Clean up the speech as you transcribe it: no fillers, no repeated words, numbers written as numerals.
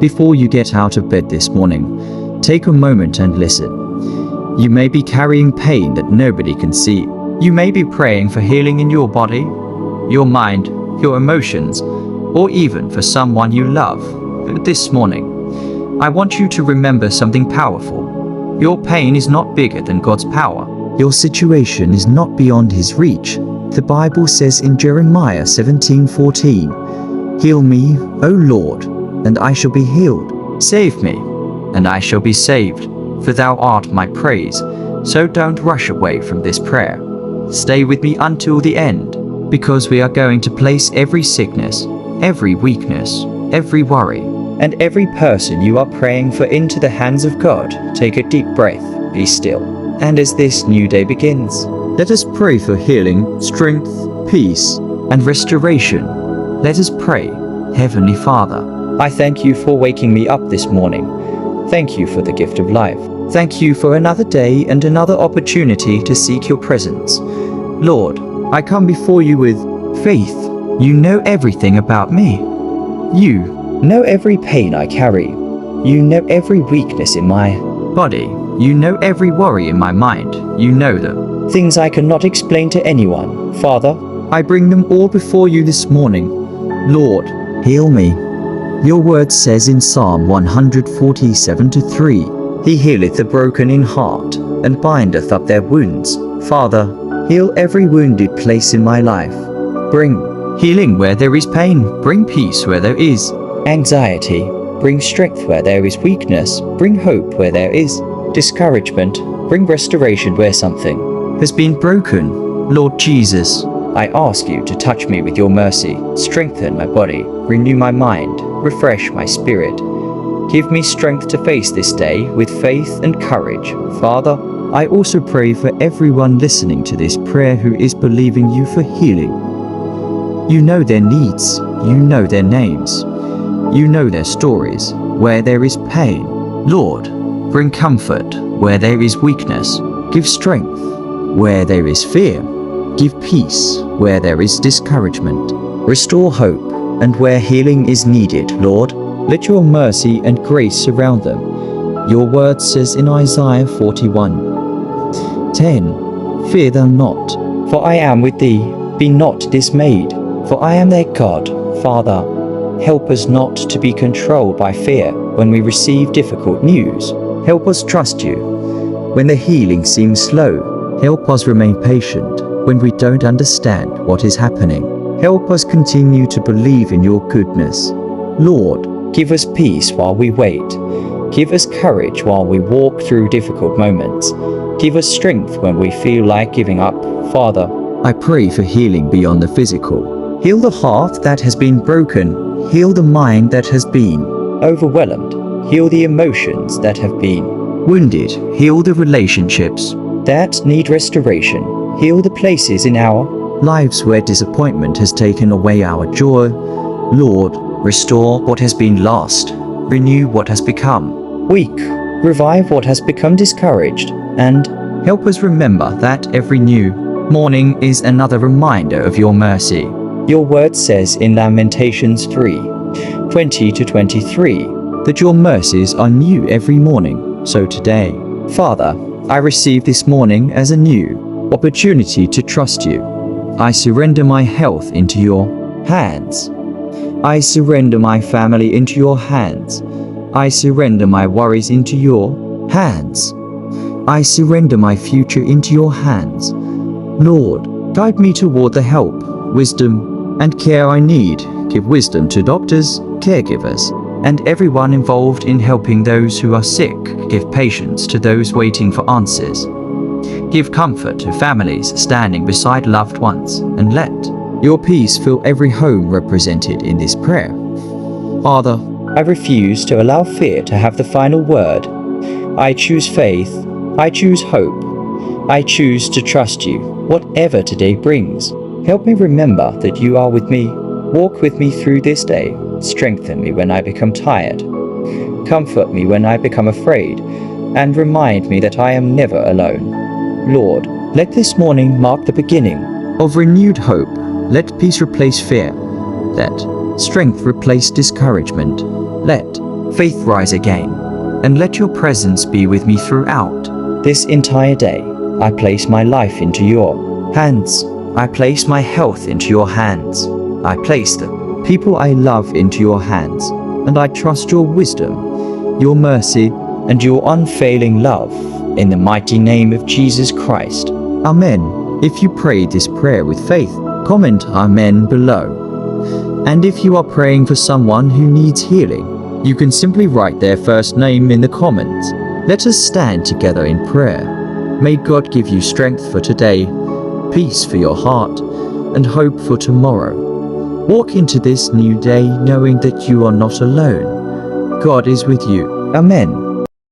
Before you get out of bed this morning, take a moment and listen. You may be carrying pain that nobody can see. You may be praying for healing in your body, your mind, your emotions, or even for someone you love. But this morning, I want you to remember something powerful. Your pain is not bigger than God's power. Your situation is not beyond His reach. The Bible says in Jeremiah 17:14, "Heal me, O Lord, and I shall be healed. Save me, and I shall be saved, for thou art my praise." So don't rush away from this prayer. Stay with me until the end, because we are going to place every sickness, every weakness, every worry, and every person you are praying for into the hands of God. Take a deep breath, be still. And as this new day begins, let us pray for healing, strength, peace, and restoration. Let us pray. Heavenly Father, I thank you for waking me up this morning. Thank you for the gift of life. Thank you for another day and another opportunity to seek your presence. Lord, I come before you with faith. You know everything about me. You know every pain I carry. You know every weakness in my body. You know every worry in my mind. You know the things I cannot explain to anyone. Father, I bring them all before you this morning. Lord, heal me. Your word says in Psalm 147:3, He healeth the broken in heart, and bindeth up their wounds. Father, heal every wounded place in my life. Bring healing where there is pain. Bring peace where there is anxiety. Bring strength where there is weakness. Bring hope where there is discouragement. Bring restoration where something has been broken. Lord Jesus, I ask you to touch me with your mercy. Strengthen my body. Renew my mind. Refresh my spirit. Give me strength to face this day with faith and courage. Father, I also pray for everyone listening to this prayer who is believing you for healing. You know their needs. You know their names. You know their stories. Where there is pain, Lord, bring comfort where there is weakness. Give strength where there is fear. Give peace where there is discouragement. Restore hope, and where healing is needed, Lord, let your mercy and grace surround them. Your word says in Isaiah 41:10, Fear thou not, for I am with thee. Be not dismayed, for I am thy God. Father, help us not to be controlled by fear when we receive difficult news. Help us trust you when the healing seems slow. Help us remain patient when we don't understand what is happening. Help us continue to believe in your goodness. Lord, give us peace while we wait. Give us courage while we walk through difficult moments. Give us strength when we feel like giving up. Father, I pray for healing beyond the physical. Heal the heart that has been broken. Heal the mind that has been overwhelmed. Heal the emotions that have been wounded. Heal the relationships that need restoration. Heal the places in our lives where disappointment has taken away our joy. Lord, restore what has been lost. Renew what has become weak. Revive what has become discouraged. And help us remember that every new morning is another reminder of your mercy. Your word says in Lamentations 3:20-23 that your mercies are new every morning. So today, Father, I receive this morning as a new opportunity to trust you. I surrender my health into your hands. I surrender my family into your hands. I surrender my worries into your hands. I surrender my future into your hands. Lord, guide me toward the help, wisdom, and care I need. Give wisdom to doctors, caregivers, and everyone involved in helping those who are sick. Give patience to those waiting for answers. Give comfort to families standing beside loved ones, and let your peace fill every home represented in this prayer. Father, I refuse to allow fear to have the final word. I choose faith. I choose hope. I choose to trust you, whatever today brings. Help me remember that you are with me. Walk with me through this day. Strengthen me when I become tired. Comfort me when I become afraid. And remind me that I am never alone. Lord, let this morning mark the beginning of renewed hope. Let peace replace fear. Let strength replace discouragement. Let faith rise again, and let your presence be with me throughout. This entire day, I place my life into your hands. I place my health into your hands. I place the people I love into your hands, and I trust your wisdom, your mercy, and your unfailing love, in the mighty name of Jesus Christ. Amen. If you prayed this prayer with faith, comment Amen below. And if you are praying for someone who needs healing, you can simply write their first name in the comments. Let us stand together in prayer. May God give you strength for today, peace for your heart, and hope for tomorrow. Walk into this new day knowing that you are not alone. God is with you. Amen.